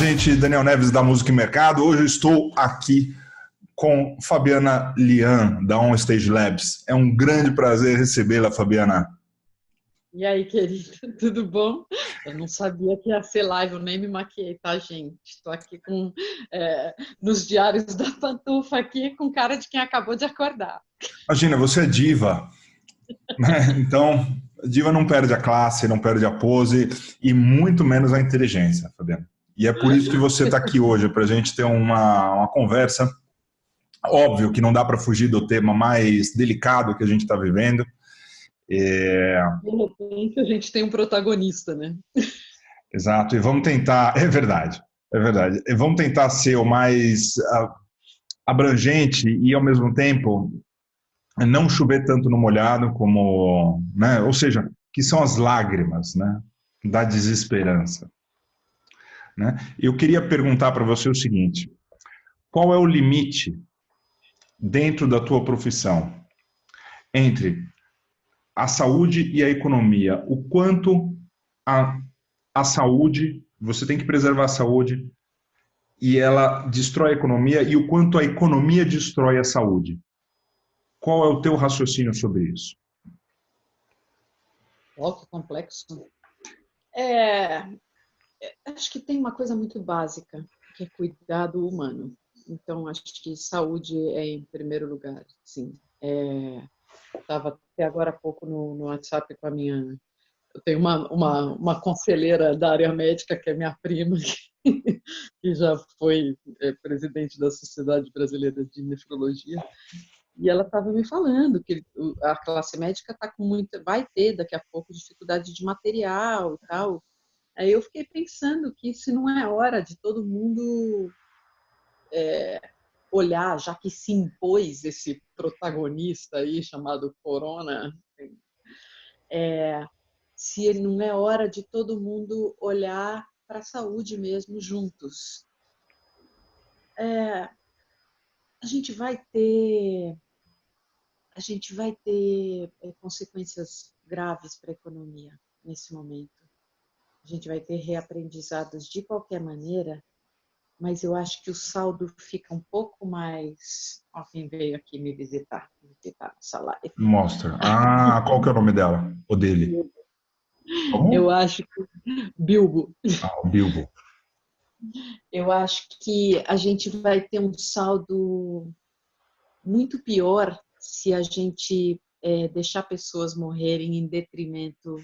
gente, Daniel Neves da Música e Mercado. Hoje eu estou aqui com Fabiana Lian, da On Stage Labs. É um grande prazer recebê-la, Fabiana. E aí, querida, tudo bom? Eu não sabia que ia ser live, eu nem me maquiei, tá, gente? Estou aqui nos diários da pantufa aqui, com cara de quem acabou de acordar. Imagina, você é diva, né? Então, diva não perde a classe, não perde a pose e muito menos a inteligência, Fabiana. E é por isso que você está aqui hoje, para a gente ter uma conversa. Óbvio que não dá para fugir do tema mais delicado que a gente está vivendo. De repente a gente tem um protagonista, né? Exato, e vamos tentar, é verdade, e vamos tentar ser o mais abrangente e, ao mesmo tempo, não chover tanto no molhado, como, né? Ou seja, que são as lágrimas, né? Da desesperança. Né? Eu queria perguntar para você o seguinte: qual é o limite dentro da tua profissão entre a saúde e a economia? O quanto a saúde, você tem que preservar a saúde e ela destrói a economia, e o quanto a economia destrói a saúde? Qual é o teu raciocínio sobre isso? Ó, que complexo. Acho que tem uma coisa muito básica, que é cuidado humano. Então, acho que saúde é em primeiro lugar, sim. Estava até agora há pouco no WhatsApp com a minha... Eu tenho uma conselheira da área médica, que é minha prima, que já foi presidente da Sociedade Brasileira de Nefrologia, e ela estava me falando que a classe médica está com vai ter daqui a pouco dificuldade de material e tal. Aí eu fiquei pensando que se não é hora de todo mundo olhar, já que se impôs esse protagonista aí chamado Corona, se ele não é hora de todo mundo olhar para a saúde mesmo juntos. A gente vai ter consequências graves para a economia nesse momento. A gente vai ter reaprendizados de qualquer maneira, mas eu acho que o saldo fica um pouco mais... Ó, quem veio aqui me visitar nessa live. Mostra. Qual que é o nome dela? O dele? Eu Como? acho que... Bilbo. O Bilbo. Eu acho que a gente vai ter um saldo muito pior se a gente deixar pessoas morrerem em detrimento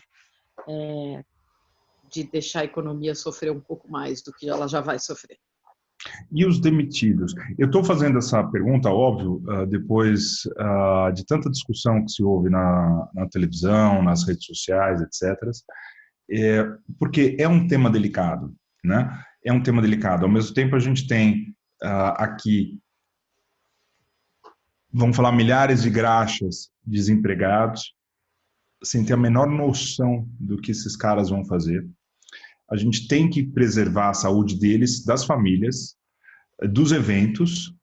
de deixar a economia sofrer um pouco mais do que ela já vai sofrer. E os demitidos? Eu estou fazendo essa pergunta, óbvio, depois de tanta discussão que se houve na televisão, nas redes sociais, etc., porque é um tema delicado, né? É um tema delicado. Ao mesmo tempo, a gente tem aqui, vamos falar, milhares de graxas desempregados, sem ter a menor noção do que esses caras vão fazer. A gente tem que preservar a saúde deles, das famílias, dos eventos,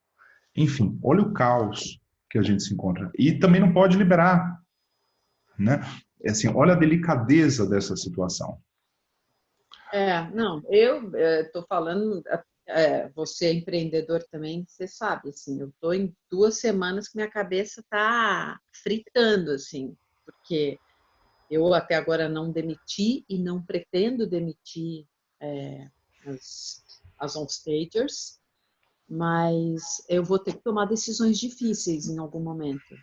enfim, olha o caos que a gente se encontra. E também não pode liberar, né? Assim, olha a delicadeza dessa situação. Não, eu estou falando, você é empreendedor também, você sabe, assim, eu estou em 2 semanas que minha cabeça está fritando, assim, porque eu até agora não demiti e não pretendo demitir as on-stagers, mas eu vou ter que tomar decisões difíceis em algum momento.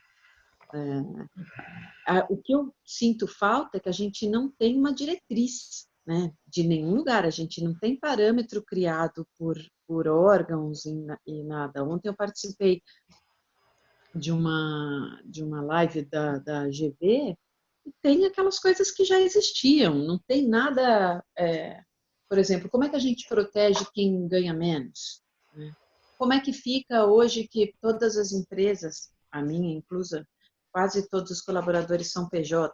O que eu sinto falta é que a gente não tem uma diretriz, né, de nenhum lugar, a gente não tem parâmetro criado por órgãos e nada. Ontem eu participei de uma live da GV e tem aquelas coisas que já existiam, não tem nada... por exemplo, como é que a gente protege quem ganha menos? Né? Como é que fica hoje que todas as empresas, a minha inclusa, quase todos os colaboradores são PJ?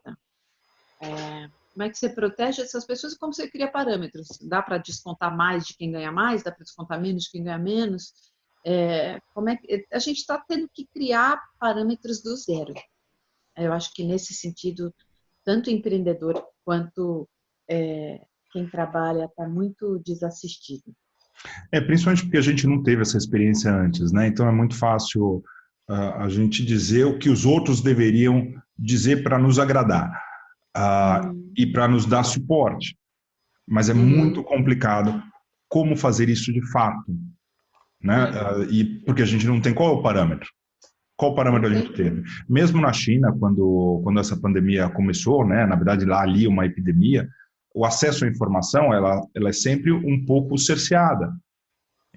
Como é que você protege essas pessoas e como você cria parâmetros? Dá para descontar mais de quem ganha mais? Dá para descontar menos de quem ganha menos? Como é que a gente está tendo que criar parâmetros do zero? Eu acho que nesse sentido, tanto empreendedor quanto quem trabalha está muito desassistido. Principalmente porque a gente não teve essa experiência antes, né? Então é muito fácil a gente dizer o que os outros deveriam dizer para nos agradar e para nos dar suporte. Mas é muito complicado como fazer isso de fato, né? E porque a gente não tem qual é o parâmetro. Qual parâmetro a gente teve? Mesmo na China, quando essa pandemia começou, né? Na verdade lá ali uma epidemia, o acesso à informação ela é sempre um pouco cerceada.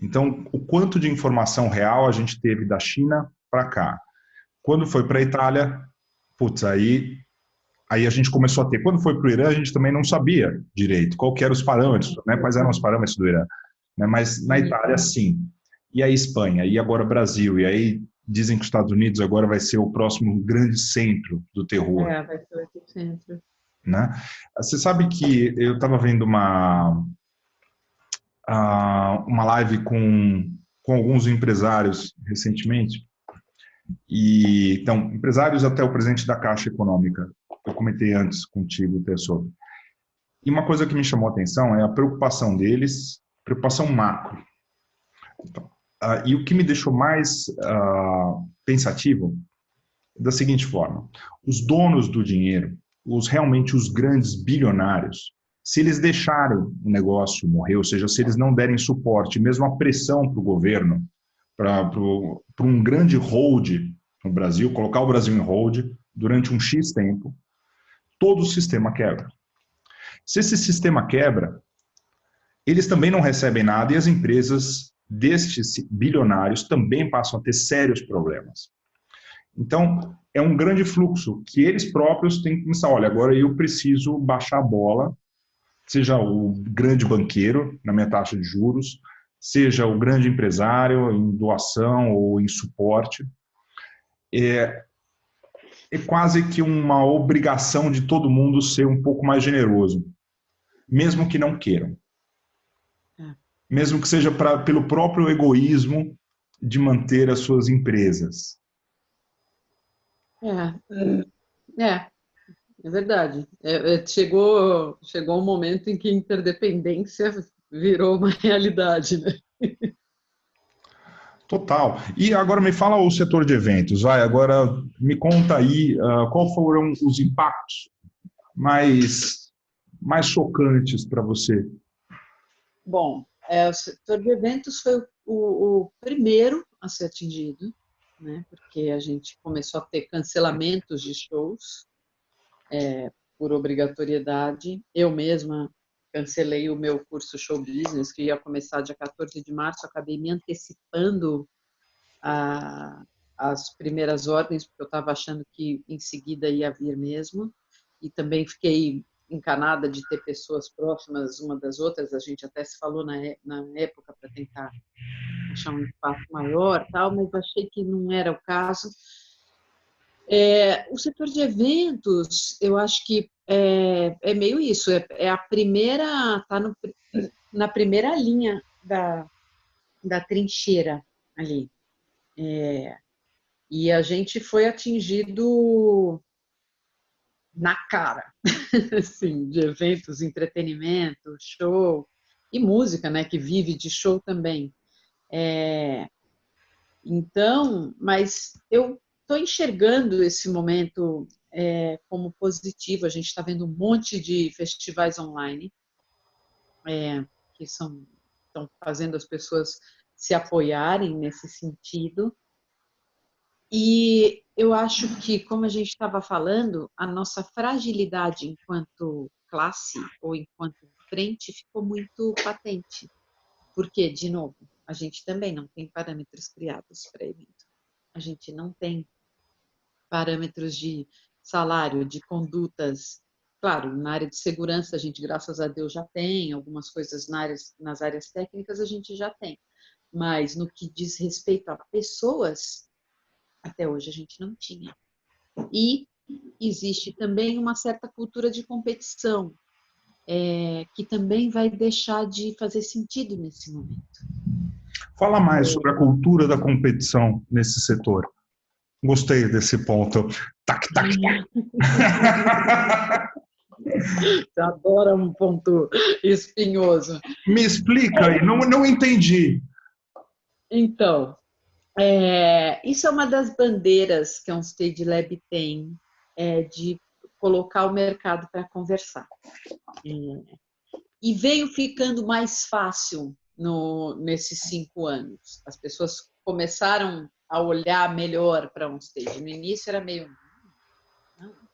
Então, o quanto de informação real a gente teve da China para cá? Quando foi para a Itália, putz, aí a gente começou a ter. Quando foi para o Irã, a gente também não sabia direito qual que eram os parâmetros, né? Quais eram os parâmetros do Irã. Né? Mas na Itália, sim. E aí Espanha, e agora Brasil, e aí dizem que os Estados Unidos agora vai ser o próximo grande centro do terror. Vai ser o epicentro. Né? Você sabe que eu estava vendo uma live com alguns empresários recentemente, então, empresários até o presidente da Caixa Econômica, eu comentei antes contigo, Tessot. E uma coisa que me chamou a atenção é a preocupação deles, preocupação macro. Então, e o que me deixou mais pensativo da seguinte forma: os donos do dinheiro, realmente os grandes bilionários, se eles deixarem o negócio morrer, ou seja, se eles não derem suporte, mesmo a pressão para o governo, para um grande hold no Brasil, colocar o Brasil em hold durante um X tempo, todo o sistema quebra. Se esse sistema quebra, eles também não recebem nada e as empresas destes bilionários também passam a ter sérios problemas. Então, é um grande fluxo que eles próprios têm que começar, olha, agora eu preciso baixar a bola, seja o grande banqueiro na minha taxa de juros, seja o grande empresário em doação ou em suporte. É quase que uma obrigação de todo mundo ser um pouco mais generoso, mesmo que não queiram. Mesmo que seja pelo próprio egoísmo de manter as suas empresas. É verdade. Chegou um momento em que a interdependência virou uma realidade, né? Total. E agora me fala o setor de eventos. Agora me conta aí qual foram os impactos mais chocantes para você. Bom, o setor de eventos foi o primeiro a ser atingido, né? Porque a gente começou a ter cancelamentos de shows por obrigatoriedade. Eu mesma cancelei o meu curso Show Business, que ia começar dia 14 de março, acabei me antecipando as primeiras ordens, porque eu estava achando que em seguida ia vir mesmo, e também fiquei encanada de ter pessoas próximas uma das outras, a gente até se falou na época para tentar achar um espaço maior, tal, mas achei que não era o caso. O setor de eventos, eu acho que é meio isso, é a primeira, está na primeira linha da trincheira ali. E a gente foi atingido na cara, assim, de eventos, entretenimento, show e música, né, que vive de show também. Então, mas eu estou enxergando esse momento como positivo. A gente está vendo um monte de festivais online que estão fazendo as pessoas se apoiarem nesse sentido. E eu acho que, como a gente estava falando, a nossa fragilidade enquanto classe ou enquanto frente ficou muito patente. Porque, de novo, a gente também não tem parâmetros criados para evento. A gente não tem parâmetros de salário, de condutas. Claro, na área de segurança a gente, graças a Deus, já tem, algumas coisas nas áreas técnicas a gente já tem. Mas no que diz respeito a pessoas, até hoje a gente não tinha. E existe também uma certa cultura de competição, que também vai deixar de fazer sentido nesse momento. Fala mais sobre a cultura da competição nesse setor. Gostei desse ponto. Tac, tac, tac. Você adora um ponto espinhoso. Me explica aí, não entendi. Então, isso é uma das bandeiras que a Onstage Lab tem, de colocar o mercado para conversar. E veio ficando mais fácil nesses 5 anos. As pessoas começaram a olhar melhor para a Onstage. No início era meio...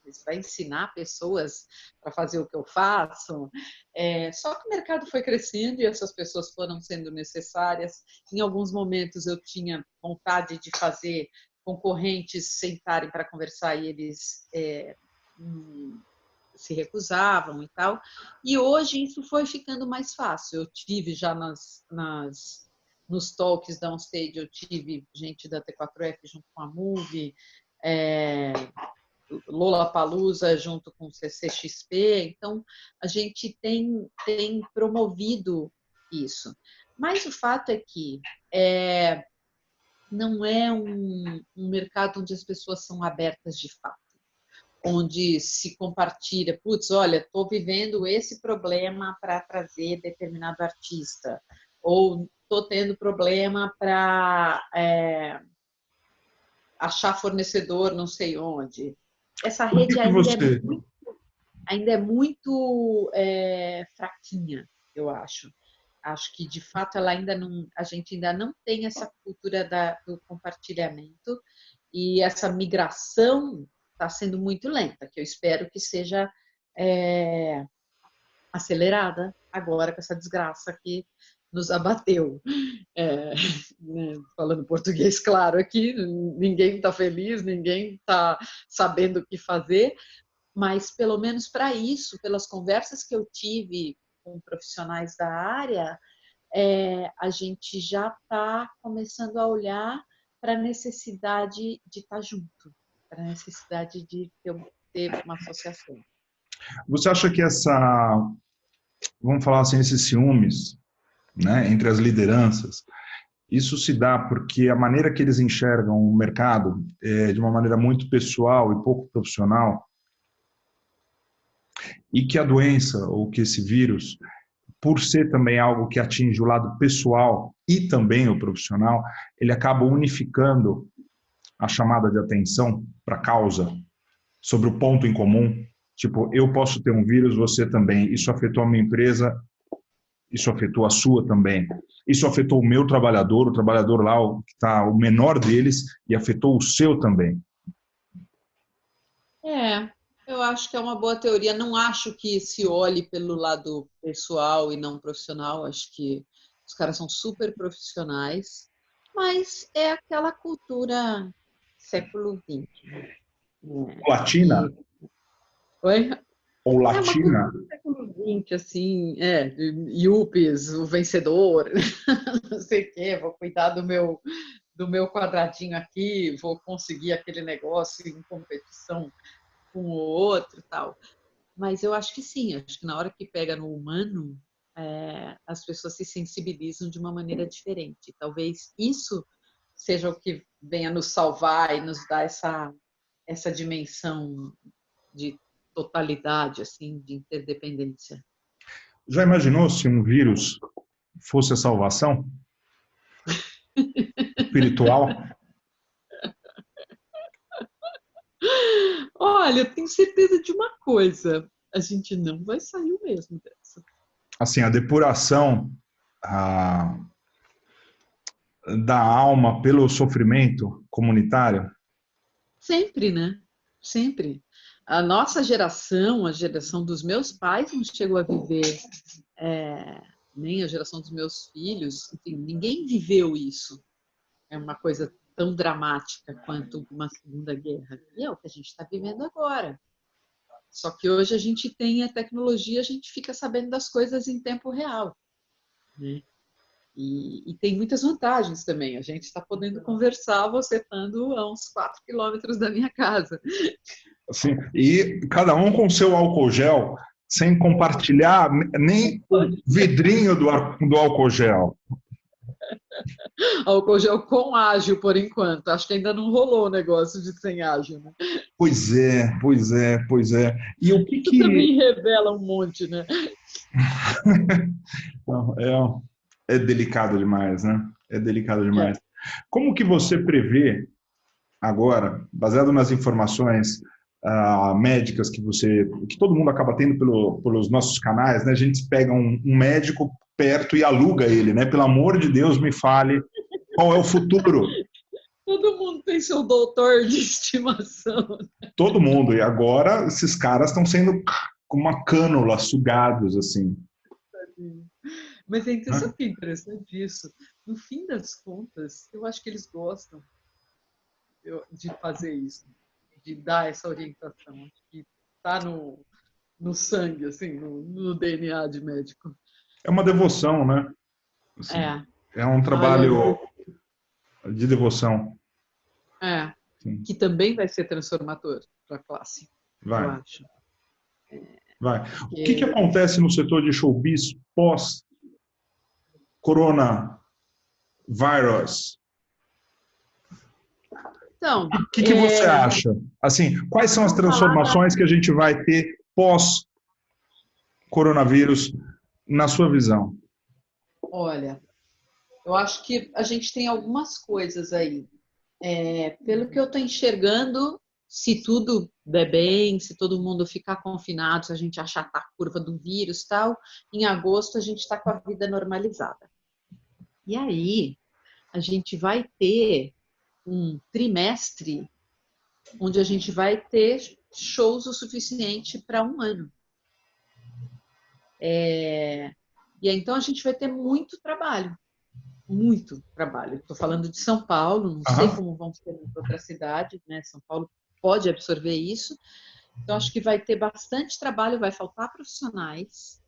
Você vai ensinar pessoas para fazer o que eu faço. Só que o mercado foi crescendo e essas pessoas foram sendo necessárias. Em alguns momentos eu tinha vontade de fazer concorrentes sentarem para conversar e eles se recusavam e tal. E hoje isso foi ficando mais fácil. Eu tive já nos talks da Onstage, eu tive gente da T4F junto com a Move, Lollapalooza junto com o CCXP, então a gente tem promovido isso. Mas o fato é que não é um mercado onde as pessoas são abertas de fato, onde se compartilha, putz, olha, estou vivendo esse problema para trazer determinado artista, ou estou tendo problema para achar fornecedor não sei onde. Essa rede ainda é muito fraquinha, eu acho. Acho que, de fato, a gente ainda não tem essa cultura do compartilhamento e essa migração está sendo muito lenta, que eu espero que seja acelerada agora com essa desgraça que nos abateu. Falando português claro aqui, ninguém está feliz, ninguém está sabendo o que fazer, mas pelo menos para isso, pelas conversas que eu tive com profissionais da área, a gente já está começando a olhar para a necessidade de estar junto, para a necessidade de ter uma associação. Você acha que vamos falar assim, esses ciúmes, né, entre as lideranças, isso se dá porque a maneira que eles enxergam o mercado é de uma maneira muito pessoal e pouco profissional, e que a doença, ou que esse vírus, por ser também algo que atinge o lado pessoal e também o profissional, ele acaba unificando a chamada de atenção para a causa, sobre o ponto em comum. Tipo, eu posso ter um vírus, você também. Isso afetou a minha empresa, isso afetou a sua também. Isso afetou o meu trabalhador, o trabalhador lá, que está o menor deles, e afetou o seu também. Eu acho que é uma boa teoria. Não acho que se olhe pelo lado pessoal e não profissional. Acho que os caras são super profissionais, mas é aquela cultura século XX. Latina? Oi? Ou latina? Uma coisa do século XX, assim, Yuppies, o vencedor, não sei o quê, vou cuidar do meu quadradinho aqui, vou conseguir aquele negócio em competição com o outro e tal. Mas eu acho que sim, acho que na hora que pega no humano, as pessoas se sensibilizam de uma maneira diferente. Talvez isso seja o que venha nos salvar e nos dar essa dimensão de totalidade, assim, de interdependência. Já imaginou se um vírus fosse a salvação espiritual? Olha, eu tenho certeza de uma coisa, a gente não vai sair o mesmo dessa. Assim, a depuração da alma pelo sofrimento comunitário? Sempre, né? Sempre. A nossa geração, a geração dos meus pais, não chegou a viver, nem a geração dos meus filhos, enfim, ninguém viveu isso. É uma coisa tão dramática quanto uma Segunda Guerra. E é o que a gente está vivendo agora. Só que hoje a gente tem a tecnologia, a gente fica sabendo das coisas em tempo real, né? E tem muitas vantagens também. A gente está podendo conversar, você estando a uns 4 quilômetros da minha casa. Assim, e cada um com seu álcool gel, sem compartilhar nem o vidrinho do álcool gel. Álcool gel com ágil, por enquanto. Acho que ainda não rolou o negócio de sem ágil, né? Pois é, pois é, pois é. E o que Isso que... também revela um monte, né? Não, é delicado demais, né? É delicado É. demais. Como que você prevê agora, baseado nas informações médicas que todo mundo acaba tendo pelos nossos canais, né? A gente pega um médico perto e aluga ele, né? Pelo amor de Deus, me fale qual é o futuro. Todo mundo tem seu doutor de estimação. Todo mundo. E agora esses caras estão sendo com uma cânula sugados, assim. Mas Né? sabe o que é interessante isso? No fim das contas, eu acho que eles gostam de fazer isso, de dar essa orientação. Acho que está no sangue, assim, no DNA de médico. É uma devoção, né? Assim, É. é um Olha, trabalho de devoção. é. Sim. Que também vai ser transformador para a classe, eu Vai, acho. vai. O que Porque, acontece no setor de showbiz pós-coronavírus? então, O que você acha? Assim, quais são as vamos falar transformações que a gente vai ter pós-coronavírus, na sua visão? olha, eu acho que a gente tem algumas coisas aí. Pelo que eu estou enxergando, se tudo der bem, se todo mundo ficar confinado, se a gente achatar a curva do vírus e tal, em agosto a gente está com a vida normalizada. E aí, a gente vai ter um trimestre onde a gente vai ter shows o suficiente para um ano. E aí, então a gente vai ter muito trabalho. Muito trabalho. Estou falando de São Paulo, não sei Aham. como vão ser em outras cidades, né? São Paulo pode absorver isso. Então, acho que vai ter bastante trabalho, vai faltar profissionais.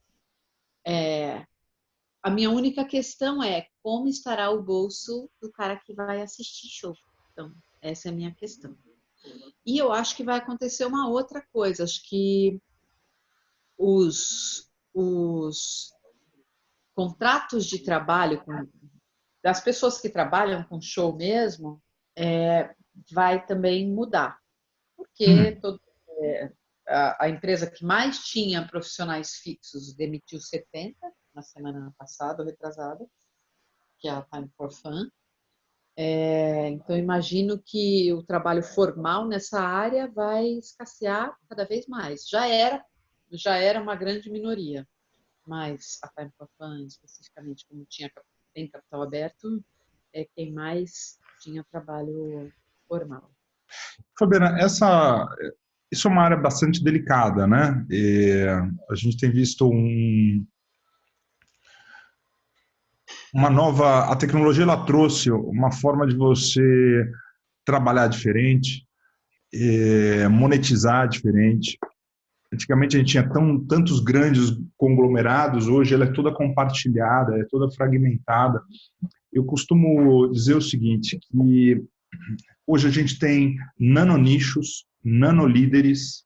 A minha única questão é como estará o bolso do cara que vai assistir show. Então, essa é a minha questão. E eu acho que vai acontecer uma outra coisa. Acho que os contratos de trabalho das pessoas que trabalham com show mesmo vai também mudar. Porque a empresa que mais tinha profissionais fixos demitiu 70 na semana passada, ou retrasada, que é a Time for Fun. Então, imagino que o trabalho formal nessa área vai escassear cada vez mais. Já era uma grande minoria, mas a Time for Fun, especificamente, como tem capital aberto, é quem mais tinha trabalho formal. Fabiana, isso é uma área bastante delicada, né? A gente tem visto a tecnologia ela trouxe uma forma de você trabalhar diferente, monetizar diferente. Antigamente a gente tinha tantos grandes conglomerados, hoje ela é toda compartilhada, é toda fragmentada. Eu costumo dizer o seguinte, que hoje a gente tem nanonichos, nanolíderes,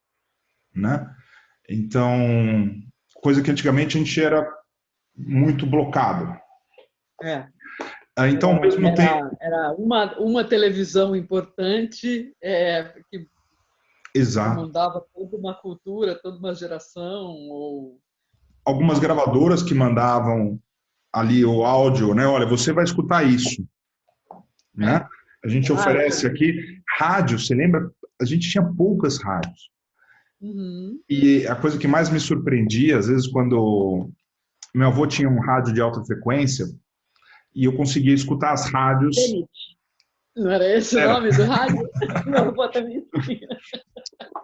né? Então, coisa que antigamente a gente era muito blocado. É. Então, ao mesmo tempo... Era uma televisão importante que Exato. comandava toda uma cultura, toda uma geração, ou Algumas uma... gravadoras que mandavam ali o áudio, né? Olha, você vai escutar isso, né? A gente oferece aqui rádio, você lembra? A gente tinha poucas rádios. Uhum. E a coisa que mais me surpreendia, às vezes, quando meu avô tinha um rádio de alta frequência e eu conseguia escutar as rádios. Não era esse o Era. nome do rádio? Meu avô também tinha.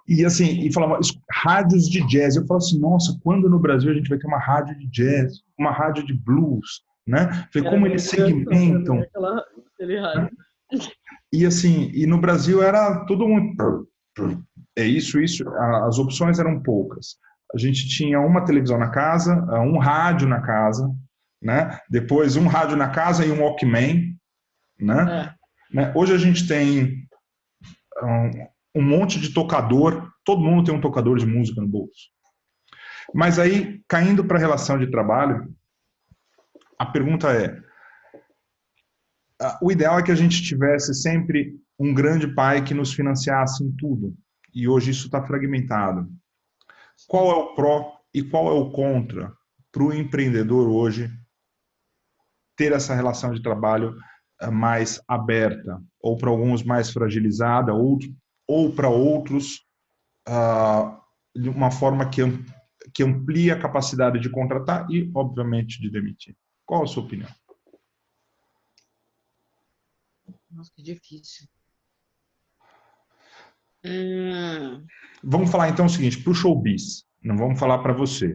E assim, e falava rádios de jazz. Eu falava assim, nossa, quando no Brasil a gente vai ter uma rádio de jazz, uma rádio de blues, né? Falei, Era como meio eles Jackson segmentam. também, aquele Né? rádio. E assim, e no Brasil era tudo muito... É isso. As opções eram poucas. A gente tinha uma televisão na casa, um rádio na casa, né? Depois um rádio na casa e um Walkman, né? Hoje a gente tem um monte de tocador, todo mundo tem um tocador de música no bolso. Mas aí, caindo para a relação de trabalho, a pergunta é, o ideal é que a gente tivesse sempre um grande pai que nos financiasse em tudo. E hoje isso está fragmentado. Qual é o pró e qual é o contra para o empreendedor hoje ter essa relação de trabalho mais aberta, ou para alguns mais fragilizada, ou para outros de uma forma que amplia a capacidade de contratar e, obviamente, de demitir? Qual a sua opinião? Nossa, que difícil. Vamos falar então o seguinte, para o showbiz. Não vamos falar para você.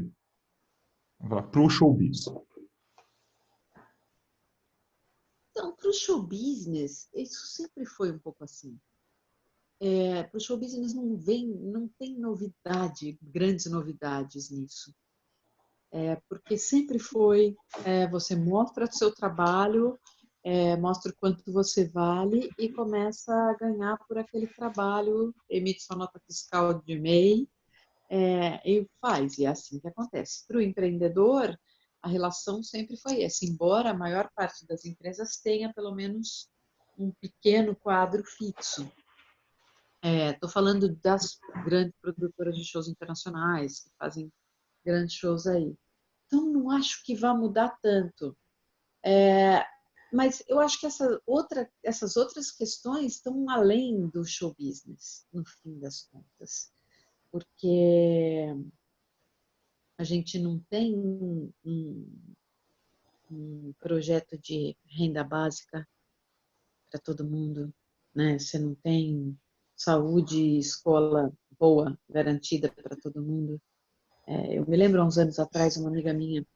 Vamos falar para o showbiz. Então, para o show business, isso sempre foi um pouco assim. Para o show business não tem novidade, grandes novidades nisso. Porque sempre foi, você mostra o seu trabalho, mostra o quanto você vale e começa a ganhar por aquele trabalho, emite sua nota fiscal de MEI, e faz, e é assim que acontece. Para o empreendedor, a relação sempre foi essa, embora a maior parte das empresas tenha pelo menos um pequeno quadro fixo. Estou falando das grandes produtoras de shows internacionais, que fazem grandes shows aí. Então, não acho que vá mudar tanto. Mas eu acho que essas outras questões estão além do show business, no fim das contas. Porque a gente não tem um projeto de renda básica para todo mundo, né? Você não tem saúde e escola boa, garantida para todo mundo. Eu me lembro, há uns anos atrás, uma amiga minha,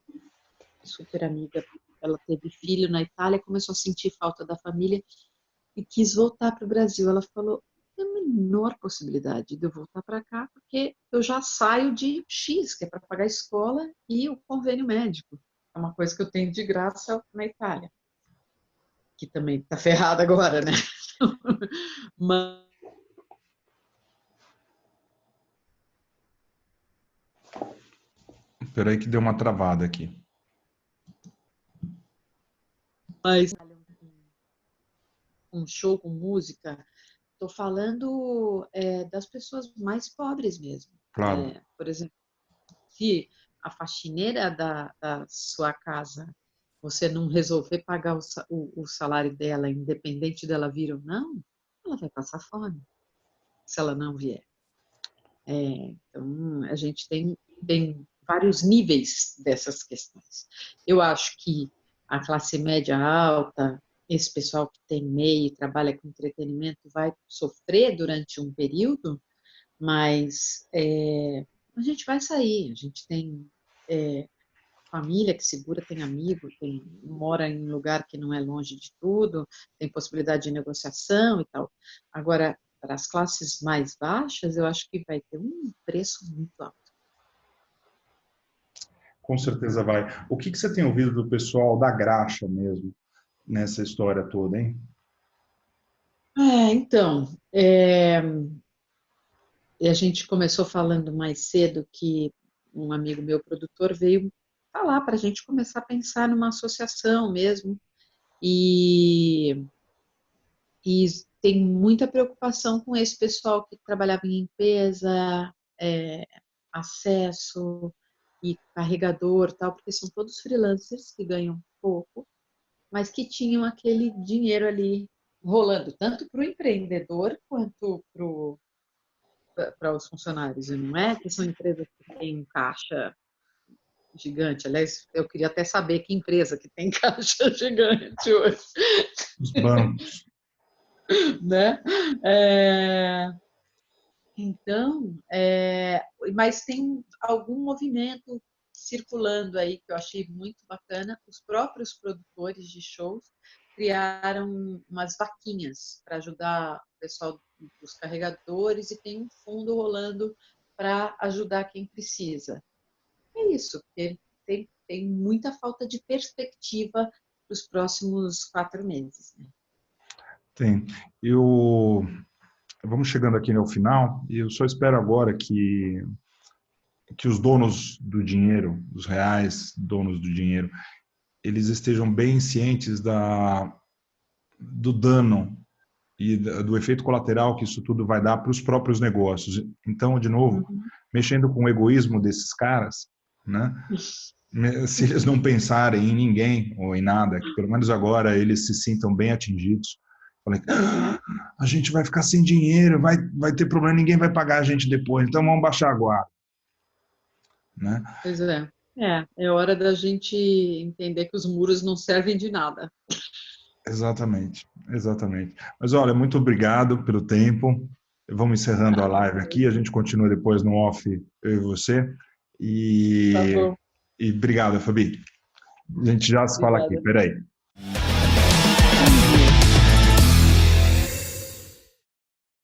super amiga, ela teve filho na Itália, começou a sentir falta da família e quis voltar para o Brasil. Ela falou, tem a menor possibilidade de eu voltar para cá, porque eu já saio de X, que é para pagar a escola e o convênio médico. É uma coisa que eu tenho de graça na Itália, que também está ferrada agora, né? Mas Espera aí que deu uma travada aqui. um show com música, estou falando das pessoas mais pobres mesmo. Claro. Por exemplo, se a faxineira da sua casa, você não resolver pagar o salário dela, independente dela vir ou não, ela vai passar fome, se ela não vier. Então, a gente tem vários níveis dessas questões. Eu acho que a classe média alta, esse pessoal que tem MEI e trabalha com entretenimento, vai sofrer durante um período, mas a gente vai sair. A gente tem família que segura, tem amigo, mora em um lugar que não é longe de tudo, tem possibilidade de negociação e tal. Agora, para as classes mais baixas, eu acho que vai ter um preço muito alto. Com certeza vai. O que você tem ouvido do pessoal da graxa mesmo, nessa história toda, hein? Então, e a gente começou falando mais cedo que um amigo meu, produtor, veio falar para a gente começar a pensar numa associação mesmo, e tem muita preocupação com esse pessoal que trabalhava em limpeza, acesso e carregador, tal, porque são todos freelancers que ganham pouco, mas que tinham aquele dinheiro ali rolando, tanto para o empreendedor quanto para os funcionários, e não é que são empresas que têm um caixa gigante. Aliás, eu queria até saber que empresa que tem caixa gigante hoje. Os bancos. Né? Então, mas tem algum movimento circulando aí que eu achei muito bacana. Os próprios produtores de shows criaram umas vaquinhas para ajudar o pessoal dos carregadores e tem um fundo rolando para ajudar quem precisa. É isso, porque tem muita falta de perspectiva para os próximos 4 meses. Né? Tem. Vamos chegando aqui no final e eu só espero agora que os donos do dinheiro, os reais donos do dinheiro, eles estejam bem cientes do dano e do efeito colateral que isso tudo vai dar para os próprios negócios. Então, de novo, Uhum. mexendo com o egoísmo desses caras, né? Se eles não pensarem em ninguém ou em nada, que pelo menos agora eles se sintam bem atingidos, falei, a gente vai ficar sem dinheiro, vai ter problema, ninguém vai pagar a gente depois, então vamos baixar a guarda, né? Pois é. É hora da gente entender que os muros não servem de nada. Exatamente, exatamente. Mas olha, muito obrigado pelo tempo. Vamos encerrando a Ah, live aqui, a gente continua depois no off, eu e você. tá E, bom. e obrigado, Fabi. A gente já se fala aqui. Obrigada. Peraí.